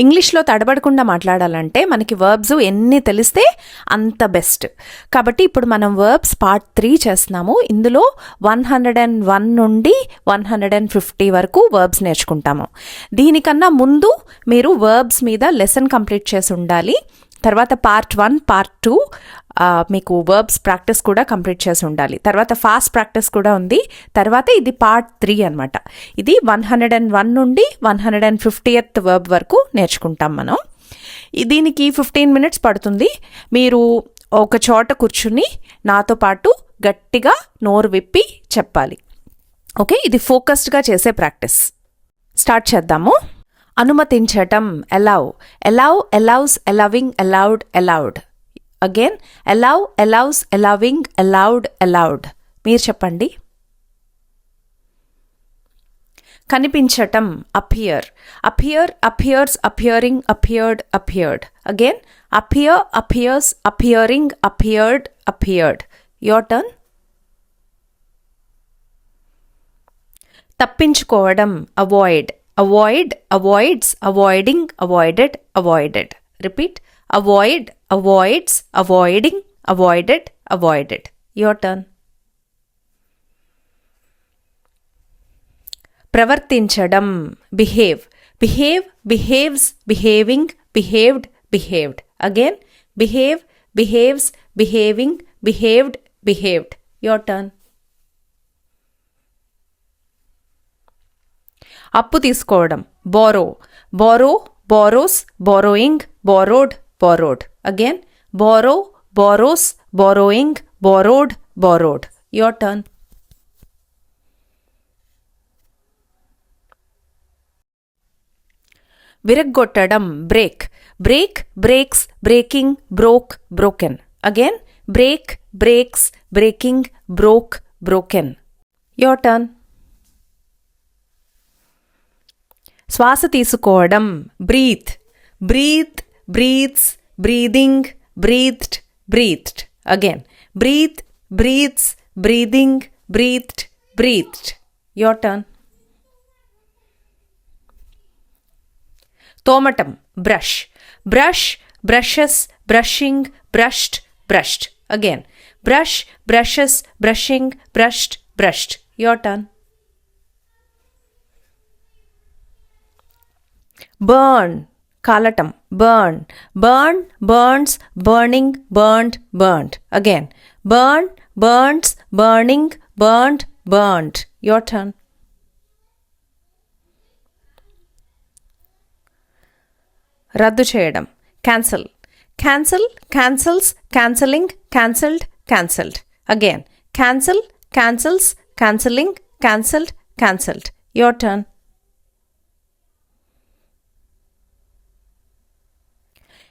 ఇంగ్లీష్లో తడబడకుండా మాట్లాడాలంటే మనకి వర్బ్స్ ఎన్ని తెలిస్తే అంత బెస్ట్. కాబట్టి ఇప్పుడు మనం వర్బ్స్ పార్ట్ 3 చేస్తున్నాము. ఇందులో 101 నుండి 150 వరకు వర్బ్స్ నేర్చుకుంటాము. దీనికన్నా ముందు మీరు వర్బ్స్ మీద లెసన్ కంప్లీట్ చేసి ఉండాలి. తర్వాత పార్ట్ 1, పార్ట్ 2 మీకు వర్బ్స్ ప్రాక్టీస్ కూడా కంప్లీట్ చేసి ఉండాలి. తర్వాత ఫాస్ట్ ప్రాక్టీస్ కూడా ఉంది. తర్వాత ఇది పార్ట్ 3 అనమాట. ఇది 101 నుండి 150th వర్బ్ వరకు నేర్చుకుంటాం మనం. దీనికి 15 minutes పడుతుంది. మీరు ఒక చోట కూర్చుని నాతో పాటు గట్టిగా నోరు విప్పి చెప్పాలి. ఓకే, ఇది ఫోకస్డ్గా చేసే ప్రాక్టీస్. స్టార్ట్ చేద్దాము. అనుమతించటం, allow. allow, allows, allowing, allowed, allowed. Again, allow, allows, allowing, allowed, allowed. మీరు చెప్పండి. కనిపించటం, appear. appear, appears, appearing, appeared, appeared. Again, appear, appears, appearing, appeared, appeared. Your turn. తప్పించుకోవడం, avoid. avoid, avoids, avoiding, avoided, avoided. Repeat. avoid, avoids, avoiding, avoided, avoided. Your turn. ప్రవర్తించడం, behave. behave, behaves, behaving, behaved, behaved. Again, behave, behaves, behaving, behaved, behaved. Your turn. అప్పు తీసుకోవడం, borrow. borrow, borrows, borrowing, borrowed, borrowed. Again, borrow, borrows, borrowing, borrowed, borrowed. Your turn. విరగ్గొట్టడం, break. break, breaks, breaking, broke, broken. Again, break, breaks, breaking, broke, broken. Your turn. శ్వాస తీసుకోవడం, breathe. breathe, breathes, breathing, breathed, breathed. Again, breathe, breathes, breathing, breathed, breathed. Your turn. తోమటం, brush. brush, brushes, brushing, brushed, brushed. Again, brush, brushes, brushing, brushed, brushed. Your turn. burn, కాలటం, burn. burn, burns, burning, burned, burned. Again, burn, burns, burning, burned, burned. Your turn. రద్దు చేయడం, cancel. cancel, cancels, cancelling, cancelled, cancelled. Again, cancel, cancels, cancelling, cancelled, cancelled. Your turn.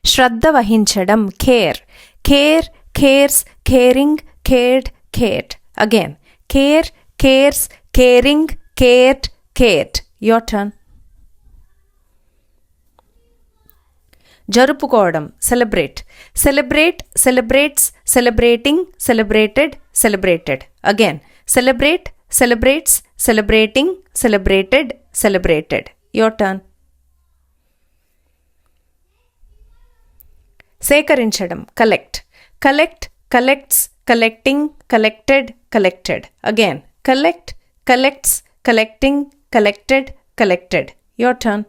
శ్రద్ధ వహించడం, care. care, cares, caring, cared, cared. Again, care, cares, caring, cared, cared. Your turn. జరుపుకోవడం, celebrate. celebrate, celebrates, celebrating, celebrated, celebrated. Again, celebrate, celebrates, celebrating, celebrated, celebrated. Your turn. సేకరించడం, collect. collect, collects, collecting, collected, collected. Again, collect, collects, collecting, collected, collected. Your turn.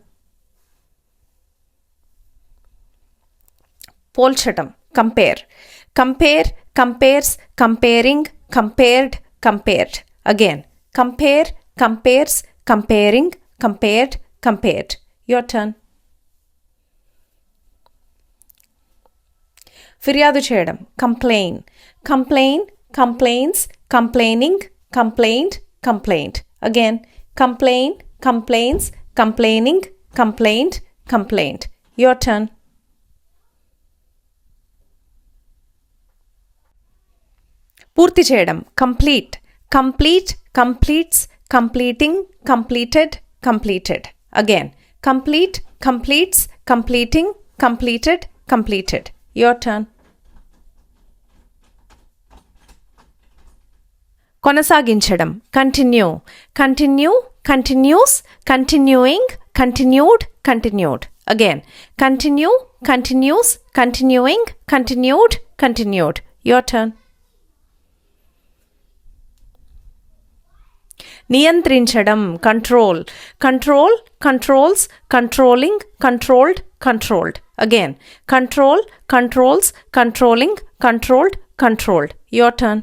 పోల్చటం, compare. compare, compares, comparing, compared, compared. Again, compare, compares, comparing, compared, compared. Your turn. ఫిర్యాదు చేయడం, complain. complain, complains, complaining, complained, complained. Again, complain, complains, complaining, complained, complained. Your turn. పూర్తి చేయడం, complete. complete, completes, completing, completed, completed. Again, complete, completes, completing, completed, completed. Your turn. కొనసాగించడం, continue. continue, continues, continuing, continued, continued. Again, continue, continues, continuing, continued, continued. Your turn. నియంత్రించడం, control, control, controls, controlling, controlled, controlled. Again control, controls, controlling, controlled, controlled. Your turn.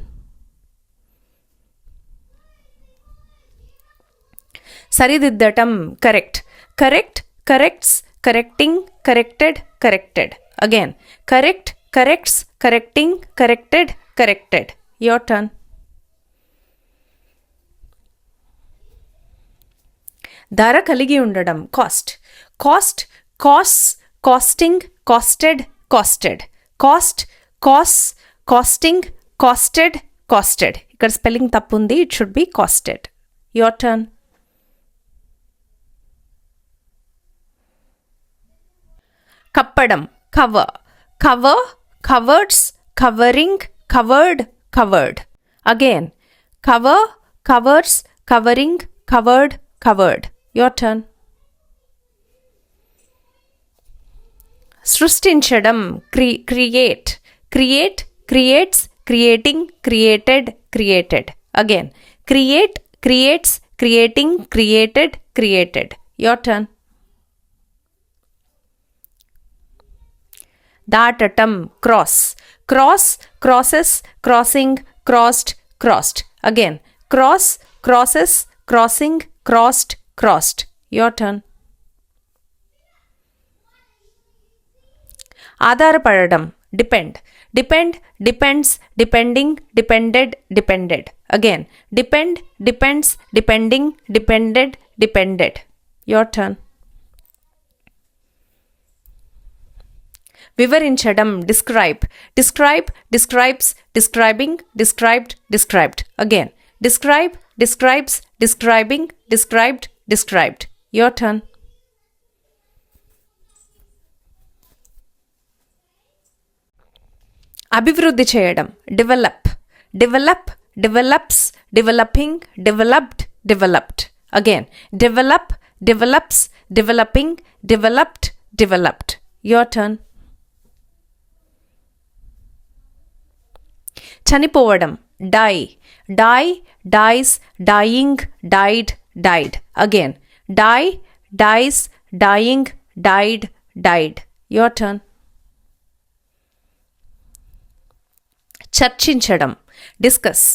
సరిదిద్దటం, correct, correct, corrects, correcting, corrected, corrected. Again correct, corrects, correcting, corrected, corrected. Your turn. ధర కలిగి ఉండడం, cost, cost, costs, costing, costed, costed. Cost, cost, costing, costed, costed. ఇక్కడ spelling తప్పు ఉంది, it should be costed. Your turn. కప్పడం, cover, cover, covers, covering, covered, covered. Again cover, covers, covering, covered, covered. Your turn. సృష్టించడం, create, create, creates, creating, created, created. Again create, creates, creating, created, created. Your turn. దాటటం, cross, cross, crosses, crossing, crossed, crossed. Again cross, crosses, crossing, crossed, crossed. Your turn. ఆధారపడడం, depend, depend, depends, depending, depended, depended. Again depend, depends, depending, depended, depended. Your turn. వివరించడం, describe, describe, describes, describing, described, described. Again describe, describes, describing, described, described. Your turn. అభివృద్ధి చేయడం, develop, develop, develops, developing, developed, developed. Again develop, develops, developing, developed, developed. Your turn. చనిపోవడం, die, die, dies, dying, died, died. Again die, dies, dying, died, died. Your turn. చర్చించడం, discuss,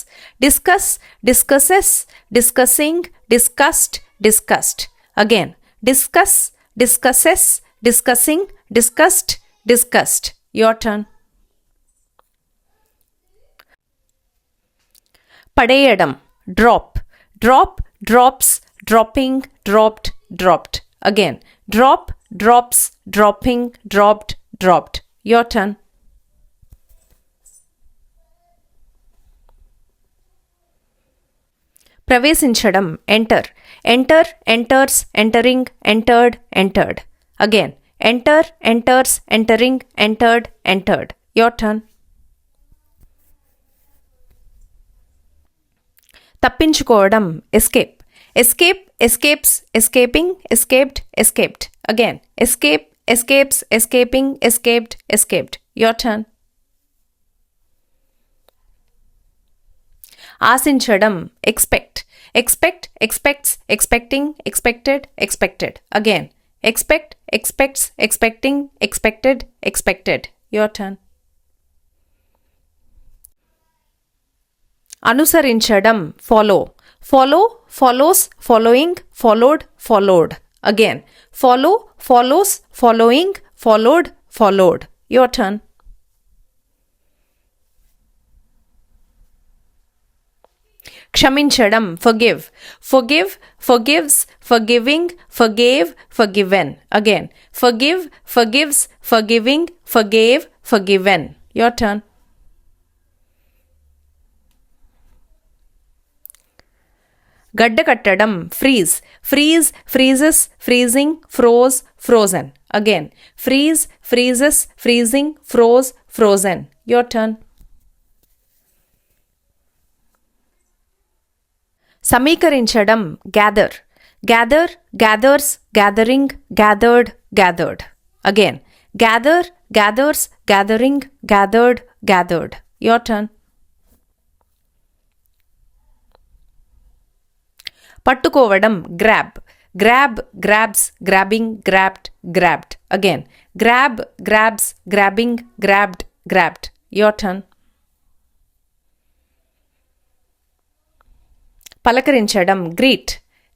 discuss, discusses, discussing, discussed, discussed. Again discuss, discusses, discussing, discussed, discussed. Your turn. పడేయడం, drop, drop, drops, dropping, dropped, dropped. Again drop, drops, dropping, dropped, dropped. Your turn. ప్రవేశించడం, enter, enter, enters, entering, entered, entered. Again enter, enters, entering, entered, entered. Your turn. తప్పించుకోవడం, escape, escape, escapes, escaping, escaped, escaped. Again escape, escapes, escaping, escaped, escaped. Your turn. ఆశించడం, expect, expect, expects, expecting, expected, expected. Again expect, expects, expecting, expected, expected. Your turn. అనుసరించడం, follow, follow, follows, following, followed, followed. Again follow, follows, following, followed, followed. Your turn. క్షమించడం, forgive, forgive, forgives, forgiving, forgave, forgiven. Again forgive, forgives, forgiving, forgave, forgiven. Your turn. గడ్డ కట్టడం, freeze, freeze, freezes, freezing, froze, frozen. Again freeze, freezes, freezing, froze, frozen. Your turn. సమీకరించడం, gather, Gather, gathers, gathering, gathered, gathered. Again, gather, gathers, gathering, gathered, gathered. Your turn. పట్టుకోవడం, grab. Grab, grabs, grabbing, grabbed, grabbed. Again, grab, grabs, grabbing, grabbed, grabbed. Your turn. పలకరించడం, greet.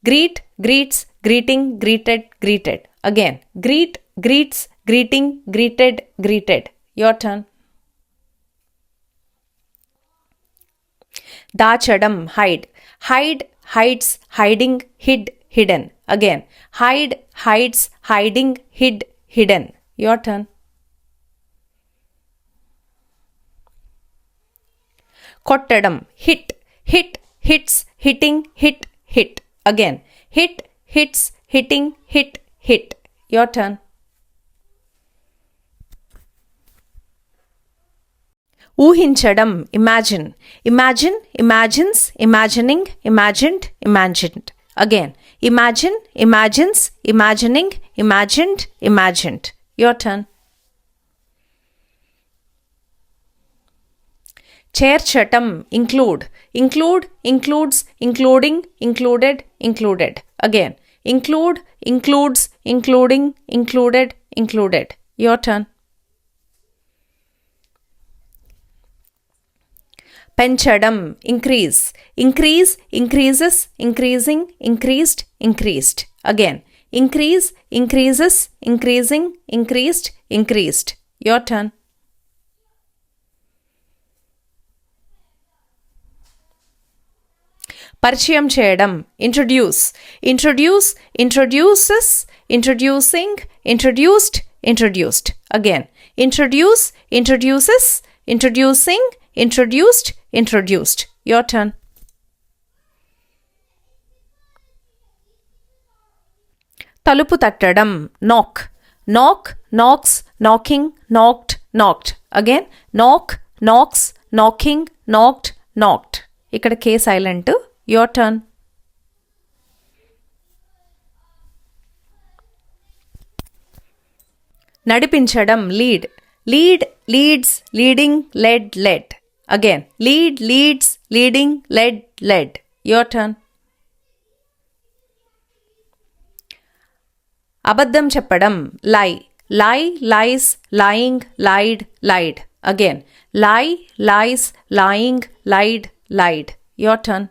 Greet, greets, greeting, greeted, greeted. Again, greet, greets, greeting, greeted, greeted. Your turn. దాచడం, hide. Hide, hides, hiding, hid, hidden. Again, hide, hides, hiding, hid, hidden. Your turn. కొట్టడం, hit. Hit, hits, hitting, hit, hit. Again, hit, hits, hitting, hit, hit. Your turn. ఊహించడం, imagine. Imagine, imagines, imagining, imagined, imagined. Again, imagine, imagines, imagining, imagined, imagined. Your turn. చేర్చటం, include. Include, includes, including, included, included. Again, include, includes, including, included, included. Your turn. పెంచడం, increase. Increase, increases, increasing, increased, increased. Again, increase, increases, increasing, increased, increased. Your turn. పరిచయం చేయడం, introduce. Introduce, introduces, introducing, introduced, introduced. Again, introduce, introduces, introducing, introduced, introduced. Your turn. తలుపు తట్టడం, knock. Knock, knocks, knocking, knocked, knocked. Again, knock, knocks, knocking, knocked, knocked. ఇక్కడ K silent. Your turn. నడిపించడం, lead. Lead, leads, leading, led, led. Again, lead, leads, leading, led, led. Your turn. అబద్ధం చెప్పడం, lie. Lie, lies, lying, lied, lied. Again, lie, lies, lying, lied, lied. Your turn.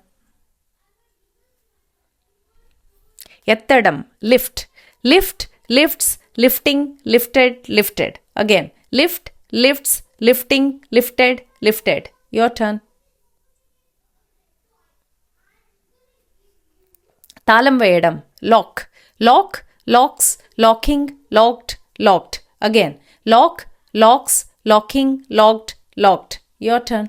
ఎత్తడం, lift. Lift, lifts, lifting, lifted, lifted. Again, lift, lifts, lifting, lifted, lifted. Your turn. తాళం వేయడం, lock. Lock, locks, locking, locked, locked. Again, lock, locks, locking, locked, locked. Your turn.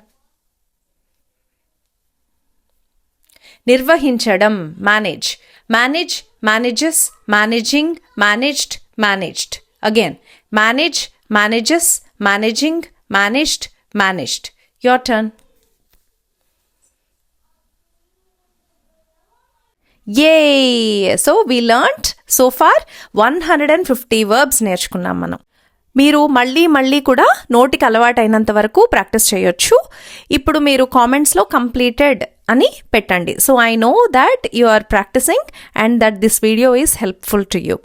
నిర్వహించడం, manage. Manage, manages, managing, managed, managed. Again, manage, manages, managing, managed, managed. Your turn. Yay! So we learnt so far 150 verbs నేర్చుకున్నాం మనం. మీరు మళ్ళీ కూడా నోటికి అలవాటైనంత వరకు practice చేయొచ్చు. ఇప్పుడు మీరు కామెంట్స్లో కంప్లీటెడ్ అని పెట్టండి. So I know that you are practising and that this video is helpful to you.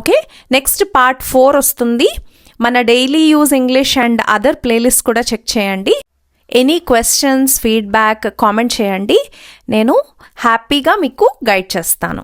Okay, next part 4 వస్తుంది. మన daily use English and other playlist కూడా చెక్ చేయండి. ఎనీ క్వశ్చన్స్, ఫీడ్బ్యాక్ కామెంట్ చేయండి. నేను హ్యాపీగా మీకు గైడ్ చేస్తాను.